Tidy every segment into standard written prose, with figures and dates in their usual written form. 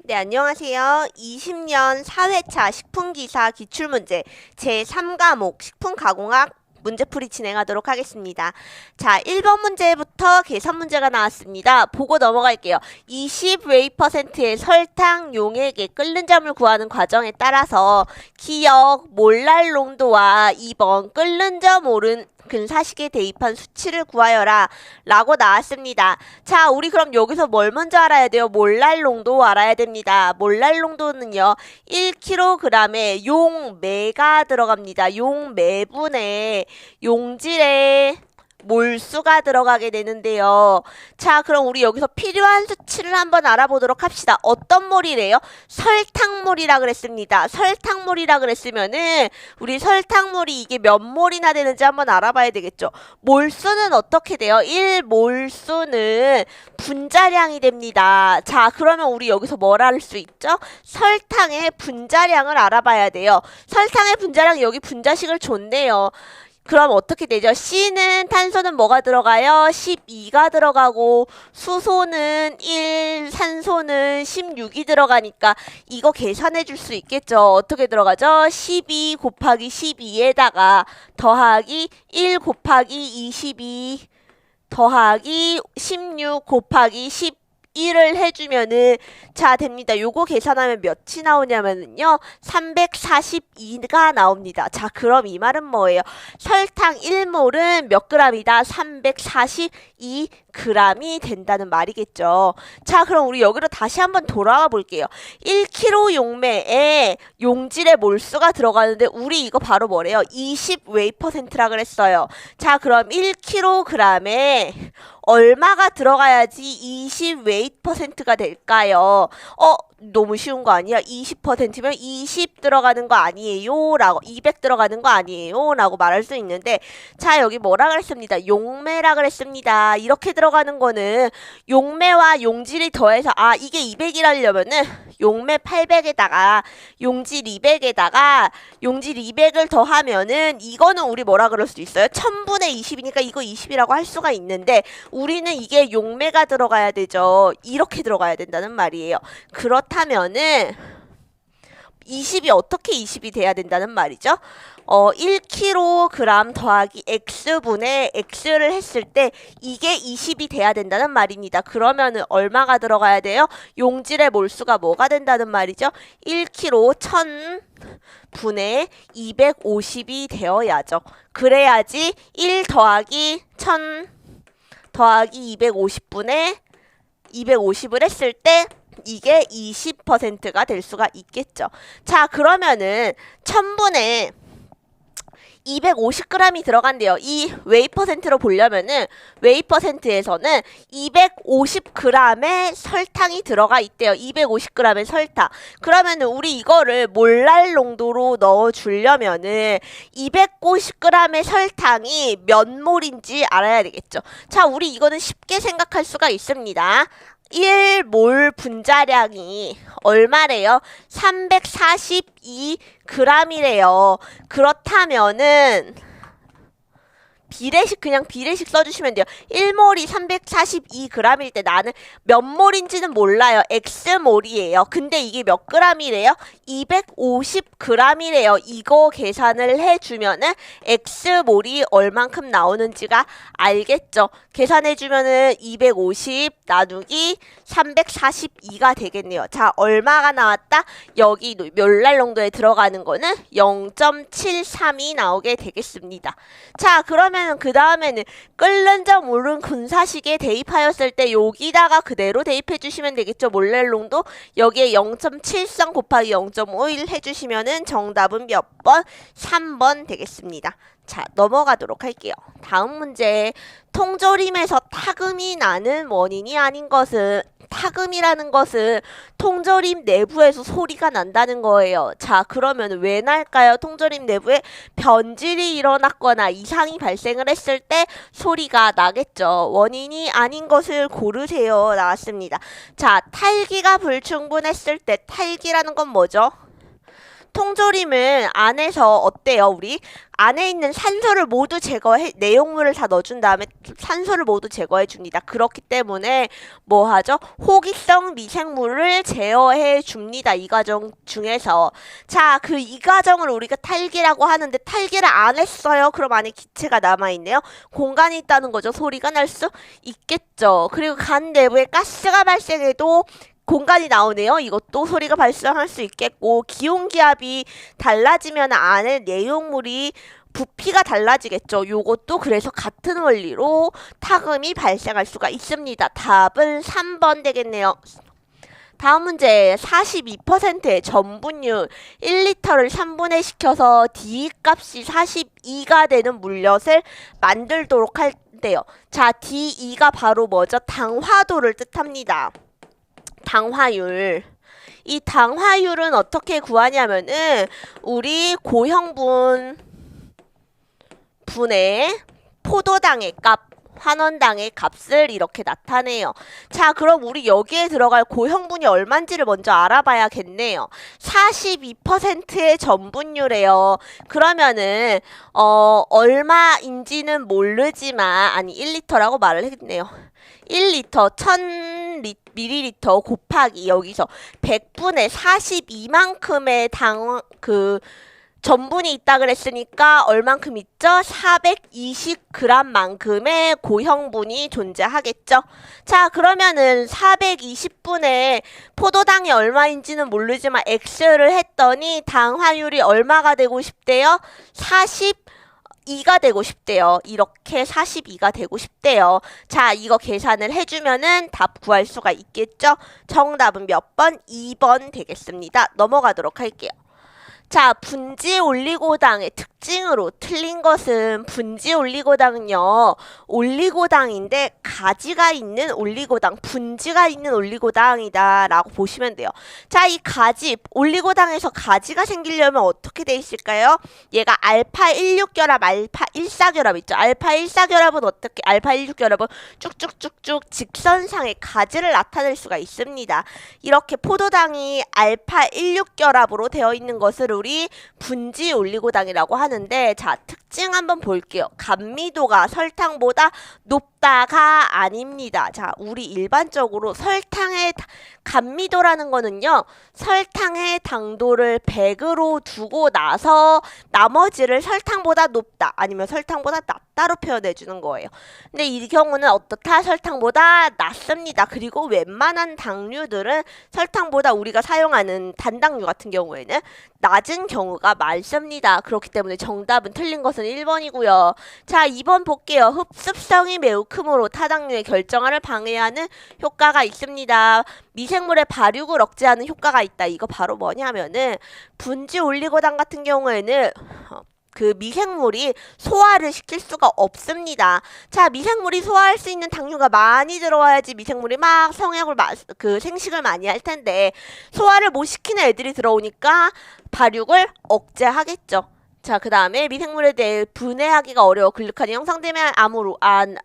네, 안녕하세요. 20년 4회차 식품기사 기출문제 제3과목 식품가공학 문제풀이 진행하도록 하겠습니다. 자, 1번 문제부터 계산 문제가 나왔습니다. 보고 넘어갈게요. 20웨이%의 설탕 용액에 끓는 점을 구하는 과정에 따라서 기억 몰랄 농도와 2번 끓는 점 오른 근사식에 대입한 수치를 구하여라 라고 나왔습니다. 자, 우리 그럼 여기서 뭘 먼저 알아야 돼요? 몰랄 농도 알아야 됩니다. 몰랄 농도는요 1kg에 용매가 들어갑니다. 용매분에 용질에 몰수가 들어가게 되는데요. 자, 그럼 우리 여기서 필요한 수치를 한번 알아보도록 합시다. 어떤 몰이래요? 설탕몰이라 그랬습니다. 설탕몰이라 그랬으면은 우리 설탕몰이 이게 몇 몰이나 되는지 한번 알아봐야 되겠죠. 몰수는 어떻게 돼요? 1몰수는 분자량이 됩니다. 자, 그러면 우리 여기서 뭘 알 수 있죠? 설탕의 분자량을 알아봐야 돼요. 설탕의 분자량 여기 분자식을 줬네요. 그럼 어떻게 되죠? C는 탄소는 뭐가 들어가요? 12가 들어가고 수소는 1, 산소는 16이 들어가니까 이거 계산해 줄 수 있겠죠? 어떻게 들어가죠? 12 곱하기 12에다가 더하기 1 곱하기 22 더하기 16 곱하기 11을 해주면은 자 됩니다. 요거 계산하면 몇이 나오냐면요 342가 나옵니다. 자, 그럼 이 말은 뭐예요? 설탕 1몰은 몇 g이다? 342g이 된다는 말이겠죠. 자, 그럼 우리 여기로 다시 한번 돌아와 볼게요. 1kg 용매에 용질의 몰수가 들어가는데 우리 이거 바로 뭐래요? 20웨이%라 그랬어요. 자, 그럼 1kg에 얼마가 들어가야지 20웨이%가 될까요? 너무 쉬운 거 아니야? 20%면 20 들어가는 거 아니에요? 라고 200 들어가는 거 아니에요? 라고 말할 수 있는데 자, 여기 뭐라 그랬습니다. 용매라 그랬습니다. 이렇게 들어가는 거는 용매와 용질이 더해서 이게 200이라려면은 용매 800에다가 용질 200에다가 용질 200을 더하면은 이거는 우리 뭐라 그럴 수 있어요? 1000분의 20이니까 이거 20이라고 할 수가 있는데 우리는 이게 용매가 들어가야 되죠. 이렇게 들어가야 된다는 말이에요. 그렇다면은 20이 어떻게 20이 돼야 된다는 말이죠? 1kg 더하기 x분의 x를 했을 때 이게 20이 돼야 된다는 말입니다. 그러면은 얼마가 들어가야 돼요? 용질의 몰수가 뭐가 된다는 말이죠? 1kg 1000분의 250이 되어야죠. 그래야지 1 더하기 1000 더하기 250분의 250을 했을 때 이게 20%가 될 수가 있겠죠. 자, 그러면은 1000분에 250g이 들어간대요. 이 웨이%로 보려면은 웨이%에서는 250g의 설탕이 들어가 있대요. 250g의 설탕. 그러면은 우리 이거를 몰랄 농도로 넣어 주려면은 250g의 설탕이 몇 몰인지 알아야 되겠죠. 자, 우리 이거는 쉽게 생각할 수가 있습니다. 1몰 분자량이 얼마래요? 342g이래요. 그렇다면은 비례식 그냥 비례식 써주시면 돼요. 1몰이 342g일 때 나는 몇 몰인지는 몰라요. x몰이에요. 근데 이게 몇 g이래요? 250g이래요. 이거 계산을 해주면은 x몰이 얼만큼 나오는지가 알겠죠. 계산해주면은 250 나누기 342가 되겠네요. 자, 얼마가 나왔다? 여기 몰랄 농도에 들어가는 거는 0.73이 나오게 되겠습니다. 자, 그러면 그 다음에는 끓는 점 오른 근사식에 대입하였을 때 여기다가 그대로 대입해 주시면 되겠죠. 몰랄 농도 여기에 0.73 곱하기 0.51 해주시면은 정답은 몇 번? 3번 되겠습니다. 자, 넘어가도록 할게요. 다음 문제. 통조림에서 타금이 나는 원인이 아닌 것은 타금이라는 것은 통조림 내부에서 소리가 난다는 거예요. 자, 그러면 왜 날까요? 통조림 내부에 변질이 일어났거나 이상이 발생을 했을 때 소리가 나겠죠. 원인이 아닌 것을 고르세요. 나왔습니다. 자, 탈기가 불충분했을 때 탈기라는 건 뭐죠? 통조림을 안에서 어때요? 우리 안에 있는 산소를 모두 제거해, 내용물을 다 넣어준 다음에 산소를 모두 제거해 줍니다. 그렇기 때문에 뭐 하죠? 호기성 미생물을 제어해 줍니다. 이 과정 중에서. 자, 그 이 과정을 우리가 탈기라고 하는데 탈기를 안 했어요. 그럼 안에 기체가 남아있네요. 공간이 있다는 거죠. 소리가 날 수 있겠죠. 그리고 간 내부에 가스가 발생해도 공간이 나오네요. 이것도 소리가 발생할 수 있겠고, 기온기압이 달라지면 안에 내용물이 부피가 달라지겠죠. 요것도 그래서 같은 원리로 타금이 발생할 수가 있습니다. 답은 3번 되겠네요. 다음 문제 42%의 전분율 1리터를 3분해 시켜서 D 값이 42가 되는 물엿을 만들도록 할때요. 자, D2가 바로 뭐죠? 당화도를 뜻합니다. 당화율. 이 당화율은 어떻게 구하냐면은 우리 고형분 분의 포도당의 값, 환원당의 값을 이렇게 나타내요. 자, 그럼 우리 여기에 들어갈 고형분이 얼만지를 먼저 알아봐야겠네요. 42%의 전분율이에요. 그러면은 얼마인지는 모르지만, 아니 1리터라고 말을 했네요. 1리터 1000ml 곱하기 여기서 100분의 42만큼의 전분이 있다 그랬으니까 얼만큼 있죠? 420g만큼의 고형분이 존재하겠죠. 자, 그러면은 420분의 포도당이 얼마인지는 모르지만 X를 했더니 당화율이 얼마가 되고 싶대요? 42가 되고 싶대요. 이렇게 42가 되고 싶대요. 자, 이거 계산을 해주면은 답 구할 수가 있겠죠? 정답은 몇 번? 2번 되겠습니다. 넘어가도록 할게요. 자, 분지 올리고당의 특징으로 틀린 것은 분지 올리고당은요, 올리고당인데 가지가 있는 올리고당, 분지가 있는 올리고당이다 라고 보시면 돼요. 자, 이 가지, 올리고당에서 가지가 생기려면 어떻게 돼 있을까요? 얘가 알파 16결합, 알파 14결합 있죠. 알파 14결합은 어떻게, 알파 16결합은 쭉쭉쭉쭉 직선상의 가지를 나타낼 수가 있습니다. 이렇게 포도당이 알파 16결합으로 되어 있는 것을 우리 분지 올리고당이라고 하는데, 자, 특징 한번 볼게요. 감미도가 설탕보다 높다가 아닙니다. 자, 우리 일반적으로 설탕의 감미도라는 거는요, 설탕의 당도를 100으로 두고 나서 나머지를 설탕보다 높다 아니면 설탕보다 낮다로 표현해 주는 거예요. 근데 이 경우는 어떻다? 설탕보다 낮습니다. 그리고 웬만한 당류들은 설탕보다 우리가 사용하는 단당류 같은 경우에는 낮은 경우가 많습니다. 그렇기 때문에 정답은 틀린 것은 1번이고요. 자, 2번 볼게요. 흡습성이 매우 크므로 타당류의 결정화를 방해하는 효과가 있습니다. 미생물의 발육을 억제하는 효과가 있다. 이거 바로 뭐냐면은 분지 올리고당 같은 경우에는 그 미생물이 소화를 시킬 수가 없습니다. 자, 미생물이 소화할 수 있는 당류가 많이 들어와야지 미생물이 막 생식을 많이 할 텐데, 소화를 못 시키는 애들이 들어오니까 발육을 억제하겠죠. 자, 그 다음에 미생물에 대해 분해하기가 어려워 글루칸이 형성되면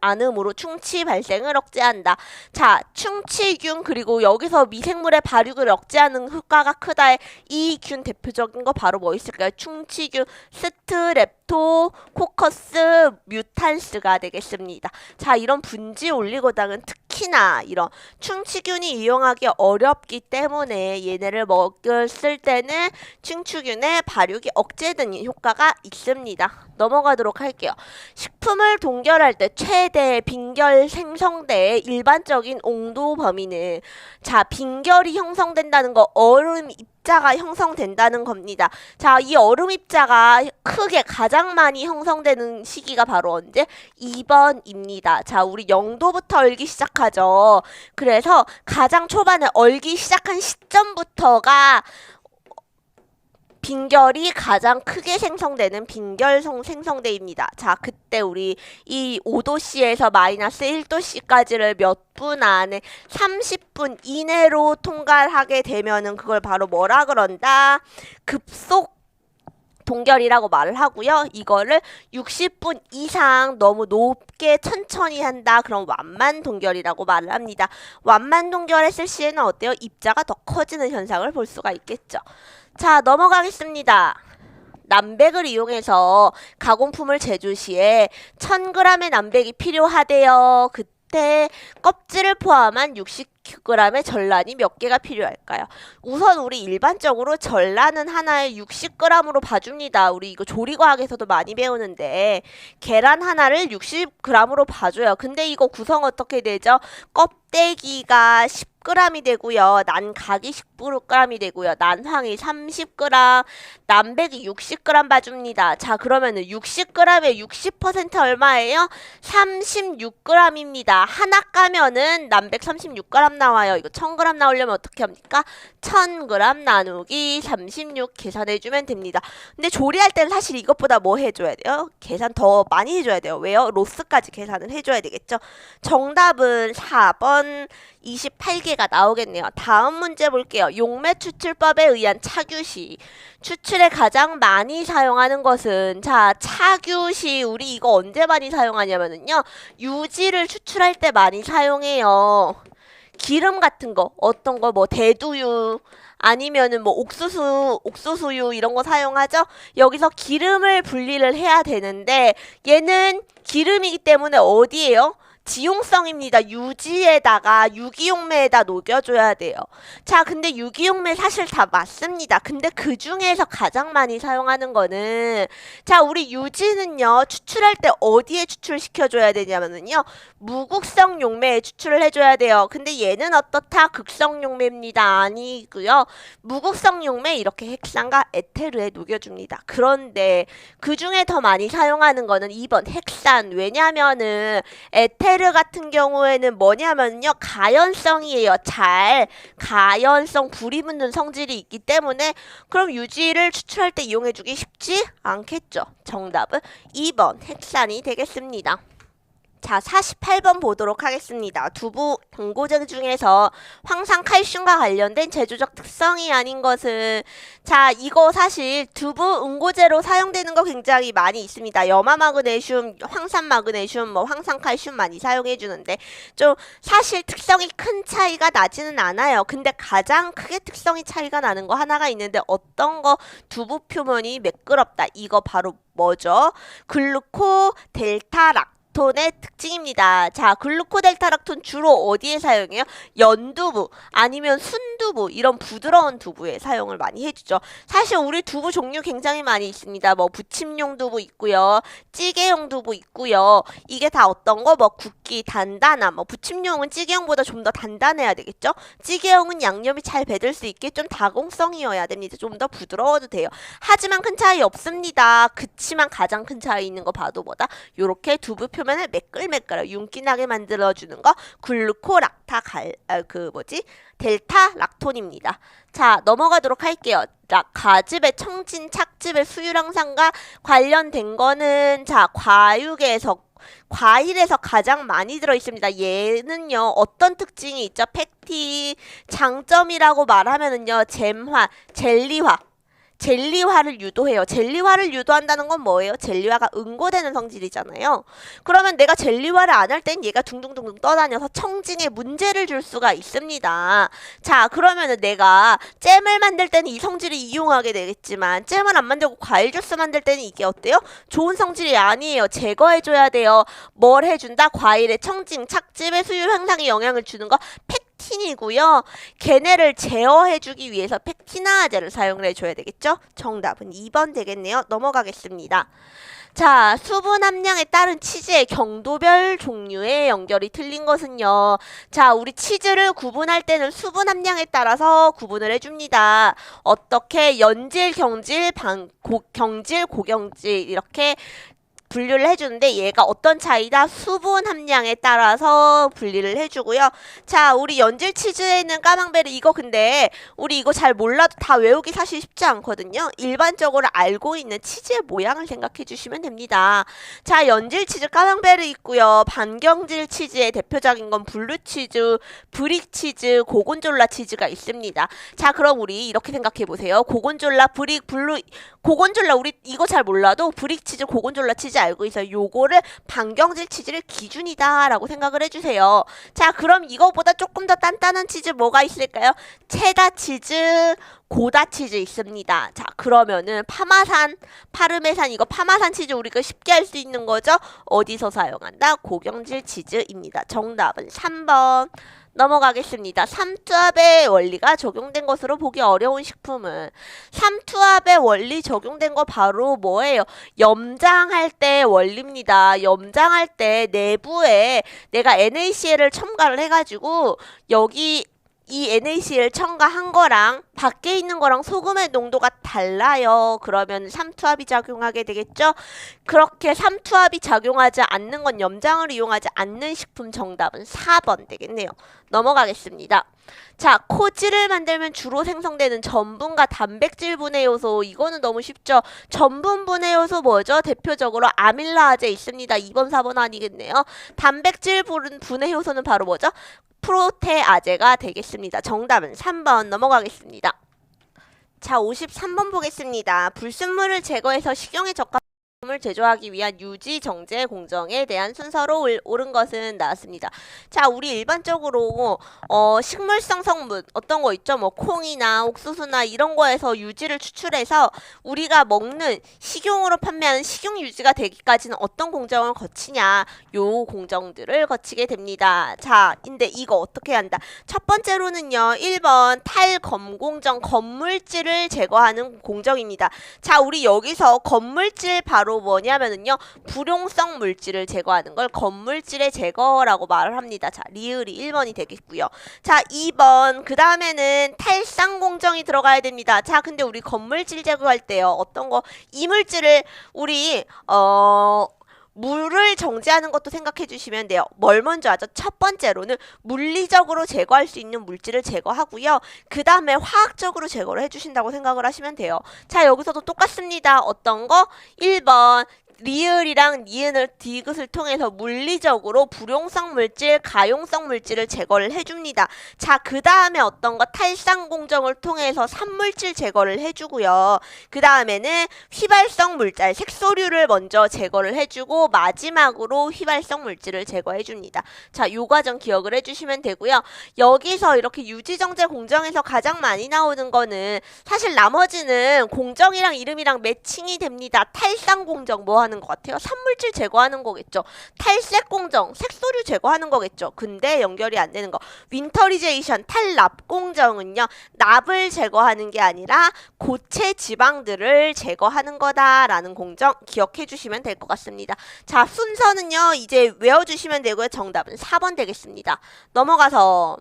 안음으로 충치 발생을 억제한다. 자, 충치균, 그리고 여기서 미생물의 발육을 억제하는 효과가 크다의 이 균 대표적인 거 바로 뭐 있을까요? 충치균, 스트랩토코커스 뮤탄스가 되겠습니다. 자, 이런 분지 올리고당은 특히나 이런 충치균이 이용하기 어렵기 때문에 얘네를 먹였을 때는 충치균의 발육이 억제되는 효과가 있습니다. 넘어가도록 할게요. 식품을 동결할 때 최대 빈결 생성대의 일반적인 온도 범위는, 자, 빈결이 형성된다는 거 얼음 입자가 형성된다는 겁니다. 자, 이 얼음 입자가 크게 가장 많이 형성되는 시기가 바로 언제? 2번입니다. 자, 우리 0도부터 얼기 시작하죠. 그래서 가장 초반에 얼기 시작한 시점부터가 빈결이 가장 크게 생성되는 빈결성 생성대입니다. 자, 그때 우리 이 5도씨에서 마이너스 1도씨까지를 몇 분 안에 30분 이내로 통과하게 되면은 그걸 바로 뭐라 그런다? 급속 동결이라고 말을 하고요. 이거를 60분 이상 너무 높게 천천히 한다. 그럼 완만 동결이라고 말을 합니다. 완만 동결했을 시에는 어때요? 입자가 더 커지는 현상을 볼 수가 있겠죠. 자, 넘어가겠습니다. 남백을 이용해서 가공품을 제조 시에 1000g의 남백이 필요하대요. 그때 껍질을 포함한 60g의 전란이 몇 개가 필요할까요? 우선 우리 일반적으로 전란은 하나에 60g으로 봐줍니다. 우리 이거 조리과학에서도 많이 배우는데 계란 하나를 60g으로 봐줘요. 근데 이거 구성 어떻게 되죠? 껍데기가 10g이 되고요. 난각이 10g이 되고요. 난황이 30g, 남백이 60g 봐줍니다. 자, 그러면은 60g의 60% 얼마예요? 36g입니다. 하나 까면은 남백 36g 나와요. 이거 1000g 나오려면 어떻게 합니까? 1000g 나누기 36 계산해주면 됩니다. 근데 조리할 때는 사실 이것보다 뭐 해줘야 돼요? 계산 더 많이 해줘야 돼요. 왜요? 로스까지 계산을 해줘야 되겠죠? 정답은 4번 28개가 나오겠네요. 다음 문제 볼게요. 용매 추출법에 의한 착유시. 추출에 가장 많이 사용하는 것은, 자, 착유시 우리 이거 언제 많이 사용하냐면요. 유지를 추출할 때 많이 사용해요. 기름 같은 거, 어떤 거, 뭐 대두유 아니면은 뭐 옥수수유 이런 거 사용하죠? 여기서 기름을 분리를 해야 되는데 얘는 기름이기 때문에 어디에요? 지용성입니다. 유지에다가 유기용매에다 녹여줘야 돼요. 자, 근데 유기용매 사실 다 맞습니다. 근데 그 중에서 가장 많이 사용하는 거는, 자, 우리 유지는요, 추출할 때 어디에 추출시켜줘야 되냐면요, 무극성 용매에 추출을 해줘야 돼요. 근데 얘는 어떻다? 극성 용매입니다. 아니고요. 무극성 용매 이렇게 핵산과 에테르에 녹여줍니다. 그런데 그 중에 더 많이 사용하는 거는 2번 핵산. 왜냐면은 에테르 같은 경우에는 뭐냐면요, 가연성이에요. 가연성, 불이 붙는 성질이 있기 때문에 그럼 유지를 추출할 때 이용해주기 쉽지 않겠죠. 정답은 2번 핵산이 되겠습니다. 자, 48번 보도록 하겠습니다. 두부 응고제 중에서 황산 칼슘과 관련된 제조적 특성이 아닌 것은, 자, 이거 사실 두부 응고제로 사용되는 거 굉장히 많이 있습니다. 염화 마그네슘, 황산 마그네슘, 뭐 황산 칼슘 많이 사용해 주는데 좀 사실 특성이 큰 차이가 나지는 않아요. 근데 가장 크게 특성이 차이가 나는 거 하나가 있는데 어떤 거? 두부 표면이 매끄럽다. 이거 바로 뭐죠? 글루코 델타락 톤의 특징입니다. 자, 글루코델타락톤 주로 어디에 사용해요? 연두부 아니면 순두부 이런 부드러운 두부에 사용을 많이 해주죠. 사실 우리 두부 종류 굉장히 많이 있습니다. 뭐 부침용 두부 있고요, 찌개용 두부 있고요. 이게 다 어떤 거? 뭐 굵기 단단함. 뭐 부침용은 찌개용보다 좀 더 단단해야 되겠죠? 찌개용은 양념이 잘 배들 수 있게 좀 다공성이어야 됩니다. 좀 더 부드러워도 돼요. 하지만 큰 차이 없습니다. 그치만 가장 큰 차이 있는 거 봐도 뭐다? 요렇게 두부 표면을 매끌매끌 윤기나게 만들어주는 거 델타 락톤입니다. 자, 넘어가도록 할게요. 가즙의 청진, 착즙의 수율항상과 관련된 거는, 자, 과일에서 가장 많이 들어있습니다. 얘는요, 어떤 특징이 있죠? 팩티, 장점이라고 말하면은요, 젤리화를 유도해요. 젤리화를 유도한다는 건 뭐예요? 젤리화가 응고되는 성질이잖아요. 그러면 내가 젤리화를 안 할 땐 얘가 둥둥둥둥 떠다녀서 청진에 문제를 줄 수가 있습니다. 자, 그러면은 내가 잼을 만들 때는 이 성질을 이용하게 되겠지만 잼을 안 만들고 과일 주스 만들 때는 이게 어때요? 좋은 성질이 아니에요. 제거해줘야 돼요. 뭘 해준다? 과일의 청진, 착즙의 수율 향상에 영향을 주는 거 팩틴이고요. 걔네를 제어해주기 위해서 팩티나제를 사용을 해줘야 되겠죠? 정답은 2번 되겠네요. 넘어가겠습니다. 자, 수분 함량에 따른 치즈의 경도별 종류의 연결이 틀린 것은요. 자, 우리 치즈를 구분할 때는 수분 함량에 따라서 구분을 해줍니다. 어떻게? 연질, 경질, 경질, 고경질 이렇게 분류를 해주는데 얘가 어떤 차이다? 수분 함량에 따라서 분리를 해주고요. 자, 우리 연질 치즈에는 까망베르 이거 근데 우리 이거 잘 몰라도 다 외우기 사실 쉽지 않거든요. 일반적으로 알고 있는 치즈의 모양을 생각해 주시면 됩니다. 자, 연질 치즈 까망베르 있고요. 반경질 치즈의 대표적인 건 블루 치즈, 브릭 치즈, 고곤졸라 치즈가 있습니다. 자, 그럼 우리 이렇게 생각해 보세요. 고곤졸라, 브릭, 블루, 고곤졸라 우리 이거 잘 몰라도 브릭 치즈, 고곤졸라 치즈 알고 있어요. 요거를 반경질 치즈를 기준이다 라고 생각을 해주세요. 자, 그럼 이거보다 조금 더 단단한 치즈 뭐가 있을까요? 체다 치즈, 고다 치즈 있습니다. 자, 그러면은 파르메산 이거 파마산 치즈 우리가 쉽게 할 수 있는 거죠? 어디서 사용한다? 고경질 치즈입니다. 정답은 3번. 넘어가겠습니다. 삼투압의 원리가 적용된 것으로 보기 어려운 식품은 삼투압의 원리 적용된 거 바로 뭐예요? 염장할 때 원리입니다. 염장할 때 내부에 내가 NaCl을 첨가를 해가지고 여기 이 NaCl 첨가한 거랑 밖에 있는 거랑 소금의 농도가 달라요. 그러면 삼투압이 작용하게 되겠죠? 그렇게 삼투압이 작용하지 않는 건 염장을 이용하지 않는 식품 정답은 4번 되겠네요. 넘어가겠습니다. 자, 코지를 만들면 주로 생성되는 전분과 단백질 분해 요소. 이거는 너무 쉽죠? 전분 분해 요소 뭐죠? 대표적으로 아밀라아제 있습니다. 2번, 4번 아니겠네요. 단백질 분해 요소는 바로 뭐죠? 프로테아제가 되겠습니다. 정답은 3번 넘어가겠습니다. 자, 53번 보겠습니다. 불순물을 제거해서 식용에 적합한 을 제조하기 위한 유지, 정제, 공정에 대한 순서로 옳은 것은 나왔습니다. 자, 우리 일반적으로 식물성 성분 어떤 거 있죠? 뭐 콩이나 옥수수나 이런 거에서 유지를 추출해서 우리가 먹는 식용으로 판매하는 식용 유지가 되기까지는 어떤 공정을 거치냐? 요 공정들을 거치게 됩니다. 자, 근데 이거 어떻게 한다? 첫 번째로는요. 1번 탈검공정 검물질을 제거하는 공정입니다. 자, 우리 여기서 검물질 바로 뭐냐면은요, 불용성 물질을 제거하는 걸 검물질의 제거라고 말을 합니다. 자, 리을이 1번이 되겠고요. 자, 2번 그 다음에는 탈상 공정이 들어가야 됩니다. 자, 근데 우리 검물질 제거할 때요, 어떤 거 이물질을 우리 물을 정제하는 것도 생각해 주시면 돼요. 뭘 먼저 하죠? 첫 번째로는 물리적으로 제거할 수 있는 물질을 제거하고요. 그 다음에 화학적으로 제거를 해주신다고 생각을 하시면 돼요. 자, 여기서도 똑같습니다. 어떤 거? 1번 리을이랑 니은을 디귿을 통해서 물리적으로 불용성 물질, 가용성 물질을 제거를 해줍니다. 자, 그 다음에 어떤 거 탈상 공정을 통해서 산물질 제거를 해주고요. 그 다음에는 휘발성 물질, 색소류를 먼저 제거를 해주고 마지막으로 휘발성 물질을 제거해줍니다. 자, 요 과정 기억을 해주시면 되고요. 여기서 이렇게 유지정제 공정에서 가장 많이 나오는 거는 사실 나머지는 공정이랑 이름이랑 매칭이 됩니다. 탈상 공정 뭐 하는 것 같아요? 산물질 제거하는 거겠죠. 탈색 공정, 색소류 제거하는 거겠죠. 근데 연결이 안 되는 거. 윈터리제이션, 탈납 공정은요. 납을 제거하는 게 아니라 고체 지방들을 제거하는 거다라는 공정 기억해 주시면 될 것 같습니다. 자, 순서는요. 이제 외워주시면 되고요. 정답은 4번 되겠습니다. 넘어가서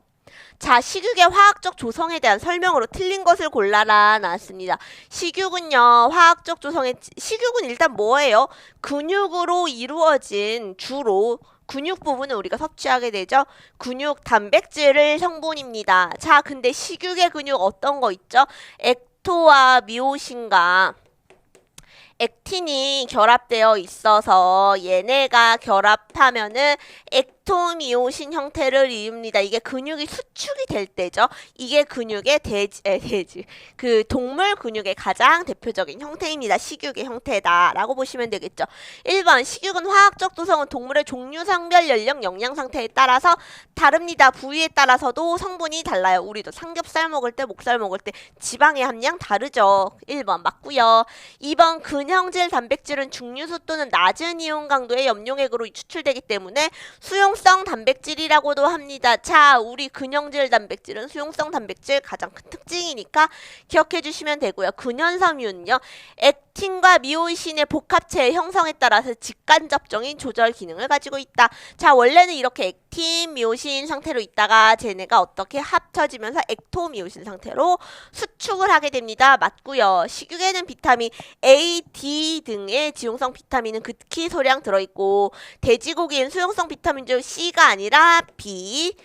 자, 식육의 화학적 조성에 대한 설명으로 틀린 것을 골라라 나왔습니다. 식육은요, 화학적 조성의 식육은 일단 뭐예요? 근육으로 이루어진 주로 근육 부분을 우리가 섭취하게 되죠. 근육 단백질을 성분입니다. 자, 근데 식육의 근육 어떤 거 있죠? 액토와 미오신과 액틴이 결합되어 있어서 얘네가 결합하면은 액토미오신 형태를 이룹니다. 이게 근육이 수축이 될 때죠. 이게 근육의 그 동물 근육의 가장 대표적인 형태입니다. 식육의 형태다라고 보시면 되겠죠. 1번 식육은 화학적 조성은 동물의 종류, 성별, 연령, 영양 상태에 따라서 다릅니다. 부위에 따라서도 성분이 달라요. 우리도 삼겹살 먹을 때, 목살 먹을 때 지방의 함량 다르죠. 1번 맞고요. 2번 근형질 단백질은 중류수 또는 낮은 이온 강도의 염료액으로 추출되기 때문에 수용성 단백질이라고도 합니다. 자, 우리 근형질 단백질은 수용성 단백질 가장 큰 특징이니까 기억해 주시면 되고요. 근현섬유는요. 액틴과 미오신의 복합체의 형성에 따라서 직간접적인 조절 기능을 가지고 있다. 자, 원래는 이렇게 액틴, 미오신 상태로 있다가 쟤네가 어떻게 합쳐지면서 액토미오신 상태로 수축을 하게 됩니다. 맞고요. 식육에는 비타민 A, D 등의 지용성 비타민은 극히 소량 들어있고 돼지고기엔 수용성 비타민 중 C가 아니라 B,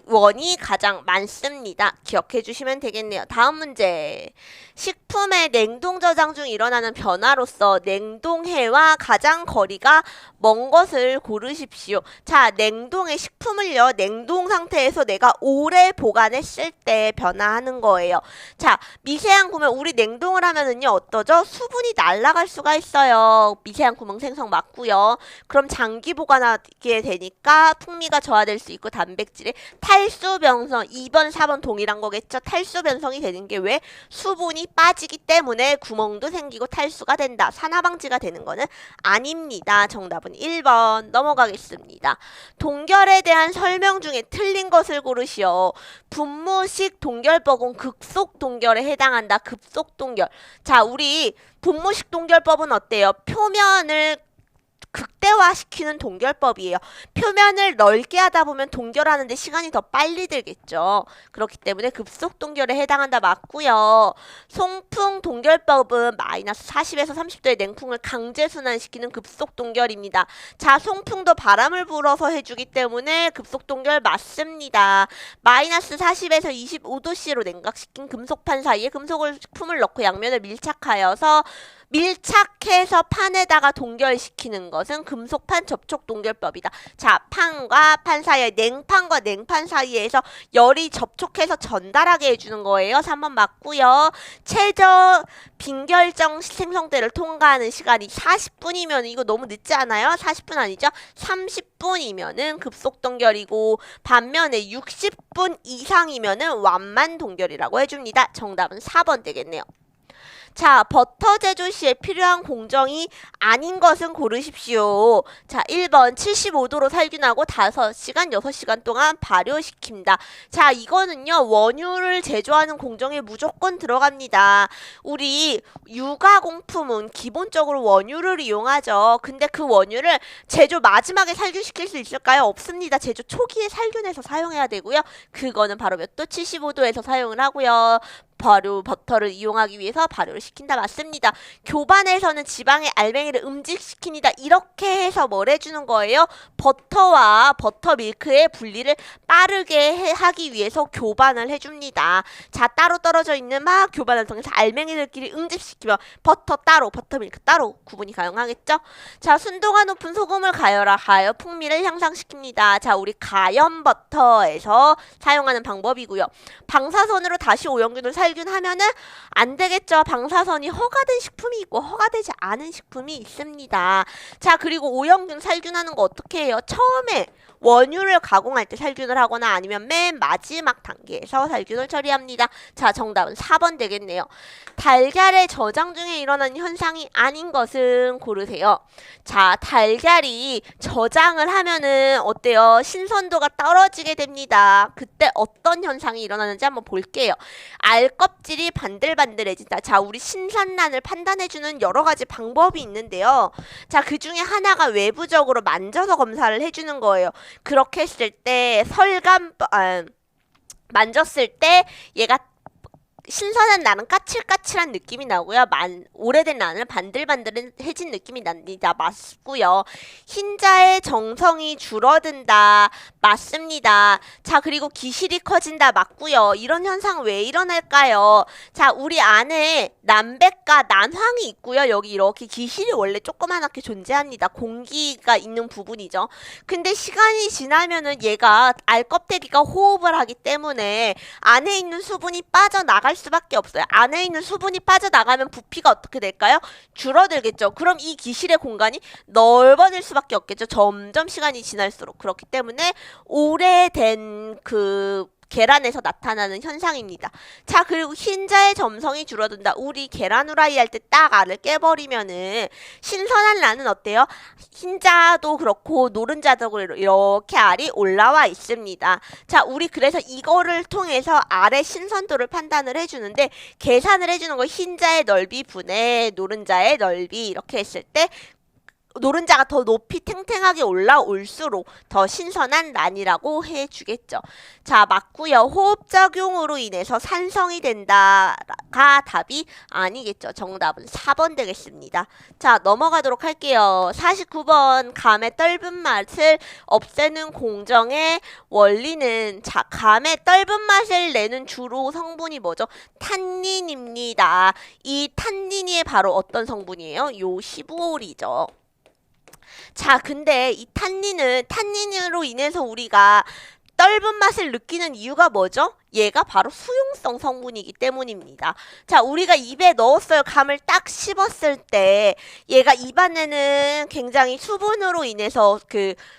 원이 가장 많습니다. 기억해 주시면 되겠네요. 다음 문제. 식품의 냉동 저장 중 일어나는 변화로서 냉동해와 가장 거리가 먼 것을 고르십시오. 자, 냉동의 식품을요, 냉동 상태에서 내가 오래 보관했을 때 변화하는 거예요. 자, 미세한 구멍, 우리 냉동을 하면은요, 어떠죠? 수분이 날아갈 수가 있어요. 미세한 구멍 생성 맞고요. 그럼 장기 보관하게 되니까 풍미가 저하될 수 있고 단백질의 탈수 변성, 2번, 4번 동일한 거겠죠? 탈수 변성이 되는 게 왜? 수분이 빠지기 때문에 구멍도 생기고 탈수가 된다. 산화방지가 되는 거는 아닙니다. 정답은 1번 넘어가겠습니다. 동결에 대한 설명 중에 틀린 것을 고르시오. 분무식 동결법은 급속 동결에 해당한다. 급속 동결. 자, 우리 분무식 동결법은 어때요? 표면을 극대화시키는 동결법이에요. 표면을 넓게 하다 보면 동결하는데 시간이 더 빨리 들겠죠. 그렇기 때문에 급속 동결에 해당한다 맞고요. 송풍 동결법은 마이너스 40에서 30도의 냉풍을 강제 순환시키는 급속 동결입니다. 자, 송풍도 바람을 불어서 해주기 때문에 급속 동결 맞습니다. 마이너스 40에서 25도씨로 냉각시킨 금속판 사이에 금속을 품을 넣고 양면을 밀착하여서 판에다가 동결시키는 것은 금속판 접촉 동결법이다. 자, 판과 판 사이에, 냉판과 냉판 사이에서 열이 접촉해서 전달하게 해주는 거예요. 3번 맞고요. 최저 빈결정 생성대를 통과하는 시간이 40분이면 이거 너무 늦지 않아요? 40분 아니죠? 30분이면은 급속 동결이고 반면에 60분 이상이면은 완만 동결이라고 해줍니다. 정답은 4번 되겠네요. 자, 버터 제조 시에 필요한 공정이 아닌 것은 고르십시오. 자, 1번 75도로 살균하고 5시간, 6시간 동안 발효시킵니다. 자, 이거는요, 원유를 제조하는 공정에 무조건 들어갑니다. 우리 유가공품은 기본적으로 원유를 이용하죠. 근데 그 원유를 제조 마지막에 살균시킬 수 있을까요? 없습니다. 제조 초기에 살균해서 사용해야 되고요. 그거는 바로 몇 도? 75도에서 사용을 하고요. 버터를 이용하기 위해서 발효를 시킨다 맞습니다. 교반에서는 지방의 알맹이를 음직시킵니다. 이렇게 해서 뭘 해주는 거예요? 버터와 버터밀크의 분리를 빠르게 하기 위해서 교반을 해줍니다. 자, 따로 떨어져 있는 막 교반을 통해서 알맹이들끼리 응집시키면 버터 따로, 버터밀크 따로 구분이 가능하겠죠? 자, 순도가 높은 소금을 가열하여 풍미를 향상시킵니다. 자, 우리 가염버터에서 사용하는 방법이고요. 방사선으로 다시 오염균을 살균하면은 안 되겠죠. 방사선이 허가된 식품이 있고 허가되지 않은 식품이 있습니다. 자, 그리고 오염균 살균하는 거 어떻게 해요? 처음에 원유를 가공할 때 살균을 하거나 아니면 맨 마지막 단계에서 살균을 처리합니다. 자, 정답은 4번 되겠네요. 달걀의 저장 중에 일어나는 현상이 아닌 것은 고르세요. 자, 달걀이 저장을 하면은 어때요? 신선도가 떨어지게 됩니다. 그때 어떤 현상이 일어나는지 한번 볼게요. 알 껍질이 반들반들해진다. 자, 우리 신선란을 판단해주는 여러 가지 방법이 있는데요. 자, 그 중에 하나가 외부적으로 만져서 검사를 해주는 거예요. 그렇게 했을 때 만졌을 때 얘가 신선한 나는 까칠까칠한 느낌이 나고요. 오래된 나는 반들반들해진 느낌이 납니다. 맞고요. 흰자의 정성이 줄어든다. 맞습니다. 자, 그리고 기실이 커진다. 맞고요. 이런 현상 왜 일어날까요? 자, 우리 안에 난백과 난황이 있고요. 여기 이렇게 기실이 원래 조그맣게 존재합니다. 공기가 있는 부분이죠. 근데 시간이 지나면은 얘가 알껍데기가 호흡을 하기 때문에 안에 있는 수분이 빠져나갈 수밖에 없어요. 안에 있는 수분이 빠져나가면 부피가 어떻게 될까요? 줄어들겠죠. 그럼 이 기실의 공간이 넓어질 수밖에 없겠죠. 점점 시간이 지날수록. 그렇기 때문에 오래된 계란에서 나타나는 현상입니다. 자, 그리고 흰자의 점성이 줄어든다. 우리 계란 후라이 할 때 딱 알을 깨버리면은 신선한 라는 어때요? 흰자도 그렇고 노른자도 그렇고 이렇게 알이 올라와 있습니다. 자, 우리 그래서 이거를 통해서 알의 신선도를 판단을 해주는데 계산을 해주는 거 흰자의 넓이 분의 노른자의 넓이 이렇게 했을 때 노른자가 더 높이 탱탱하게 올라올수록 더 신선한 란이라고 해주겠죠. 자, 맞고요. 호흡작용으로 인해서 산성이 된다가 답이 아니겠죠. 정답은 4번 되겠습니다. 자, 넘어가도록 할게요. 49번 감의 떫은 맛을 없애는 공정의 원리는, 자, 감의 떫은 맛을 내는 주로 성분이 뭐죠? 탄닌입니다. 이 탄닌이 바로 어떤 성분이에요? 요 15올이죠. 자, 근데 이 탄닌으로 인해서 우리가 떫은 맛을 느끼는 이유가 뭐죠? 얘가 바로 수용성 성분이기 때문입니다. 자, 우리가 입에 넣었어요. 감을 딱 씹었을 때 얘가 입안에는 굉장히 수분으로 인해서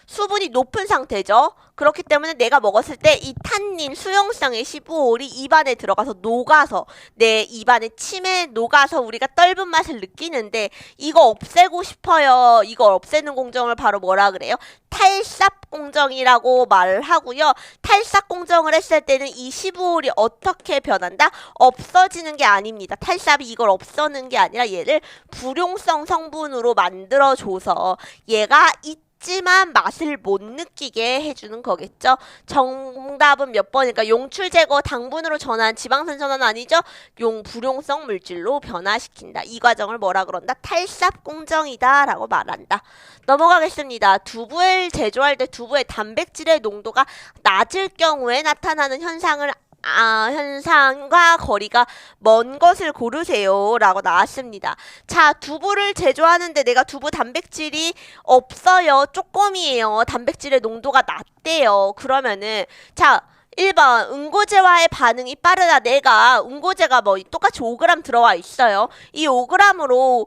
수분이 높은 상태죠. 그렇기 때문에 내가 먹었을 때 이 탄닌 수용성의 15올이 입안에 들어가서 녹아서 내 입안에 침에 녹아서 우리가 떫은 맛을 느끼는데, 이거 없애고 싶어요. 이걸 없애는 공정을 바로 뭐라 그래요? 탈삽 공정이라고 말을 하고요. 탈삽 공정을 했을 때는 이 15올이 어떻게 변한다? 없어지는 게 아닙니다. 탈삽이 이걸 없애는 게 아니라 얘를 불용성 성분으로 만들어줘서 얘가 있지만 맛을 못 느끼게 해주는 거겠죠. 정답은 몇 번일까? 용출 제거 당분으로 전환, 지방산 전환 아니죠? 불용성 물질로 변화시킨다. 이 과정을 뭐라 그런다? 탈삽 공정이다 라고 말한다. 넘어가겠습니다. 두부를 제조할 때 두부의 단백질의 농도가 낮을 경우에 나타나는 현상과 거리가 먼 것을 고르세요 라고 나왔습니다. 자, 두부를 제조하는데 내가 두부 단백질이 없어요. 조금이에요. 단백질의 농도가 낮대요. 그러면은, 자, 1번 응고제와의 반응이 빠르다. 내가 응고제가 똑같이 5g 들어와 있어요. 이 5g으로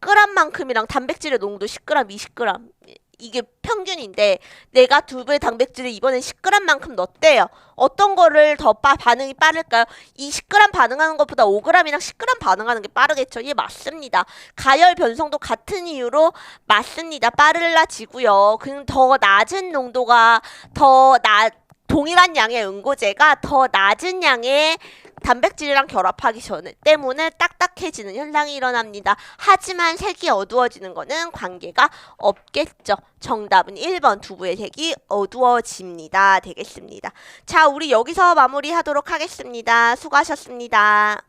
10g만큼이랑 단백질의 농도 10g, 20g 이게 평균인데 내가 두부의 단백질을 이번엔 10g만큼 넣었대요. 어떤 거를 더 반응이 빠를까요? 이 10g 반응하는 것보다 5g이랑 10g 반응하는 게 빠르겠죠. 예, 맞습니다. 가열 변성도 같은 이유로 맞습니다. 빠를라지고요. 그럼 더 낮은 농도가 동일한 양의 응고제가 더 낮은 양의 단백질이랑 결합하기 때문에 딱딱해지는 현상이 일어납니다. 하지만 색이 어두워지는 거는 관계가 없겠죠. 정답은 1번 두부의 색이 어두워집니다. 되겠습니다. 자, 우리 여기서 마무리하도록 하겠습니다. 수고하셨습니다.